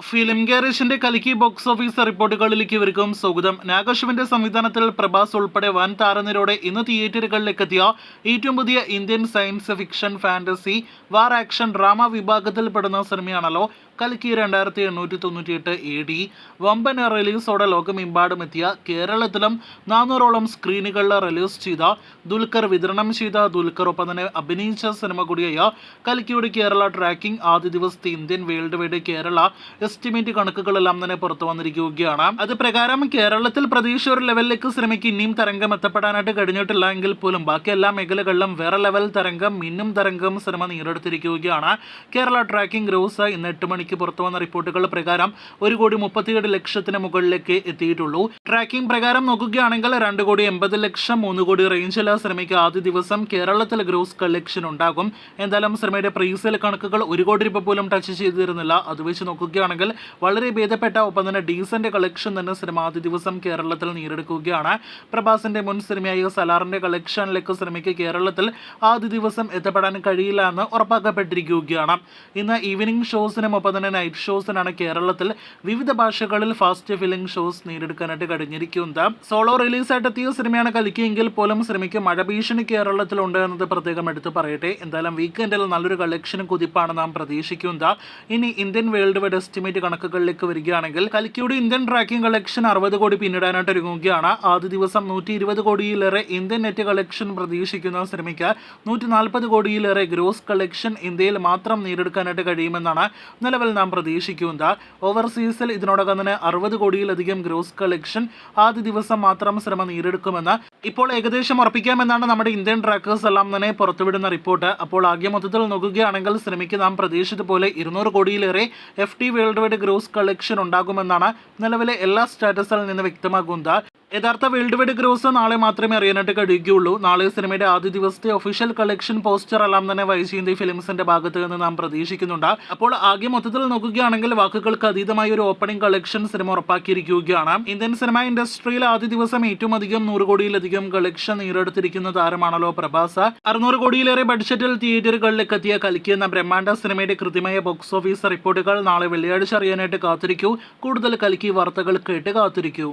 Film ഗാരേജിന്റെ കൽക്കി box office റിപ്പോർട്ടുകളിലേക്ക് ഇവർക്കും സ്വാഗതം. നാഗശിവന്റെ സംവിധാനത്തിൽ പ്രഭാസ് ഉൾപ്പെടെ വൻ താരനിരയോടെ ഇന്ന് തിയേറ്ററുകളിലേക്ക് എത്തിയ ഏറ്റവും പുതിയ ഇന്ത്യൻ സയൻസ് ഫിക്ഷൻ ഫാന്റസി വാർ ആക്ഷൻ ഡ്രാമ വിഭാഗത്തിൽപ്പെടുന്ന സിനിമയാണല്ലോ കൽക്കി 2898 AD. വമ്പൻ റിലീസോടെ ലോകമെമ്പാടും എത്തിയ കേരളത്തിലും 400ഓളം സ്ക്രീനുകളിൽ റിലീസ് ചെയ്ത ദുൽഖർ വിതരണം ചെയ്ത ദുൽഖറൊപ്പം തന്നെ അഭിനയിച്ച സിനിമ കൂടിയായ കൽക്കിയുടെ കേരള ട്രാക്കിംഗ് ആദ്യ ദിവസത്തെ Indian world wide Kerala estimate കണക്കുകളെല്ലാം തന്നെ പുറത്തു വന്നിരിക്കുകയാണ്. അത് പ്രകാരം കേരളത്തിൽ പ്രതീക്ഷ ഒരു ലെവലിലേക്ക് സിനിമയ്ക്ക് ഇനിയും തരംഗം എത്തപ്പെടാനായിട്ട് കഴിഞ്ഞിട്ടില്ല എങ്കിൽ പോലും ബാക്കി എല്ലാ മേഖലകളിലും വേറെ ലെവൽ തരംഗം മിന്നും തരംഗം സിനിമ നേടിയെടുത്തിരിക്കുകയാണ്. കേരള ട്രാക്കിംഗ് ഗ്രോസ് ഇന്ന് 8 മണിക്ക് പുറത്തു വന്ന റിപ്പോർട്ടുകൾ പ്രകാരം 1,37,00,000 മുകളിലേക്ക് എത്തിയിട്ടുള്ളൂ. ട്രാക്കിംഗ് പ്രകാരം നോക്കുകയാണെങ്കിൽ 2,80,00,000 3 കോടി റേഞ്ചിൽ സിനിമയ്ക്ക് ആദ്യ ദിവസം കേരളത്തിൽ ഗ്രോസ് കളക്ഷൻ ഉണ്ടാകും. എന്തായാലും സിനിമയുടെ പ്രീസെയിൽ കണക്കുകൾ 1 കോടി രൂപ പോലും ടച്ച് ചെയ്തിരുന്നില്ല. അത് വെച്ച് നോക്കുകയാണെങ്കിൽ വളരെ ഭേദപ്പെട്ട ഒപ്പം തന്നെ ഡീസന്റ് കളക്ഷൻ തന്നെ സിനിമ ആദ്യ ദിവസം കേരളത്തിൽ നേടിയെടുക്കുകയാണ്. പ്രഭാസിന്റെ മുൻ സിനിമയായ സലാറിന്റെ കളക്ഷനിലേക്ക് സിനിമയ്ക്ക് കേരളത്തിൽ ആദ്യ ദിവസം എത്തപ്പെടാൻ കഴിയില്ല എന്ന് ഉറപ്പാക്കപ്പെട്ടിരിക്കുകയാണ്. ഇന്ന് ഈവനിംഗ് ഷോസിനും ഒപ്പം തന്നെ നൈറ്റ് ഷോസിനാണ് കേരളത്തിൽ വിവിധ ഭാഷകളിൽ ഫാസ്റ്റ് ഫിലിംഗ് ഷോസ് നേടിയെടുക്കാനായിട്ട് കഴിഞ്ഞിരിക്കുന്നത്. സോളോ റിലീസായിട്ട് എത്തിയ സിനിമയാണ് കൽക്കി എങ്കിൽ പോലും സിനിമയ്ക്ക് മഴ ഭീഷണി കേരളത്തിലുണ്ട് എന്നത് പ്രത്യേകം എടുത്ത് പറയട്ടെ. എന്തായാലും വീക്കെൻഡിൽ നല്ലൊരു കളക്ഷൻ കുതിപ്പാണ് നാം പ്രതീക്ഷിക്കുന്നത്. ഇനി ഇന്ത്യൻ വേൾഡ് വൈഡ് എസ്റ്റിമേറ്റ് കണക്കുകളിലേക്ക് വരികയാണെങ്കിൽ കൽക്കിയുടെ ഇന്ത്യൻ ട്രാക്കിംഗ് കളക്ഷൻ 60 കോടി പിന്നിടാനായിട്ട് ഒരുങ്ങുകയാണ്. ആദ്യ ദിവസം 120 കോടിയിലേറെ ഇന്ത്യൻ നെറ്റ് കളക്ഷൻ പ്രതീക്ഷിക്കുന്ന സിനിമയ്ക്ക് 140 കോടിയിലേറെ ഗ്രോസ് കളക്ഷൻ ഇന്ത്യയിൽ മാത്രം നേടിയെടുക്കാനായിട്ട് കഴിയുമെന്നാണ് നിലവിൽ നാം പ്രതീക്ഷിക്കുന്നത്. ഓവർസീസിൽ ഇതിനോടകം തന്നെ 60 കോടിയിലധികം ഗ്രോസ് കളക്ഷൻ ആദ്യ ദിവസം മാത്രം സിനിമ നേടിയെടുക്കുമെന്ന് ഇപ്പോൾ ഏകദേശം ഉറപ്പിക്കാമെന്നാണ് നമ്മുടെ ഇന്ത്യൻ ട്രാക്കേഴ്സ് എല്ലാം തന്നെ പുറത്തുവിടുന്ന റിപ്പോർട്ട്. അപ്പോൾ ആകെ മൊത്തത്തിൽ നോക്കുകയാണെങ്കിൽ സിനിമയ്ക്ക് നാം പ്രതീക്ഷിച്ചതുപോലെ 200 കോടിയിലേറെ FT world wide gross collection ഉണ്ടാകുമെന്നാണ് നിലവിലെ എല്ലാ സ്റ്റാറ്റസിൽ നിന്ന് വ്യക്തമാകുന്നത്. യഥാർത്ഥ വേൾഡ് വൈഡ് ഗ്രോസ് നാളെ മാത്രമേ അറിയാനായിട്ട് കഴിയുകയുള്ളൂ. നാളെ സിനിമയുടെ ആദ്യ ദിവസത്തെ ഒഫീഷ്യൽ കളക്ഷൻ പോസ്റ്റർ എല്ലാം തന്നെ വൈജയന്തി ഫിലിംസിന്റെ ഭാഗത്ത് നിന്ന് നാം പ്രതീക്ഷിക്കുന്നുണ്ട്. അപ്പോൾ ആകെ മൊത്തത്തിൽ നോക്കുകയാണെങ്കിൽ വാക്കുകൾക്ക് അതീതമായ ഒരു ഓപ്പണിംഗ് കളക്ഷൻ സിനിമ ഉറപ്പാക്കിയിരിക്കുകയാണ്. ഇന്ത്യൻ സിനിമ ഇൻഡസ്ട്രിയിൽ ആദ്യ ദിവസം ഏറ്റവും അധികം 100 കോടിയിലധികം കളക്ഷൻ നേടിയെടുത്തിരിക്കുന്ന താരമാണല്ലോ പ്രഭാസ്. 600 കോടിയിലേറെ ബഡ്ജറ്റിൽ തിയേറ്ററുകളിലേക്ക് എത്തിയ കൽക്കി എന്ന ബ്രഹ്മാണ്ഡ സിനിമയുടെ കൃത്യമായ ബോക്സ് ഓഫീസ് റിപ്പോർട്ടുകൾ നാളെ വെള്ളിയാഴ്ച അറിയാനായിട്ട് കാത്തിരിക്കൂ. കൂടുതൽ കൽക്കി വാർത്തകൾ കേട്ട് കാത്തിരിക്കൂ.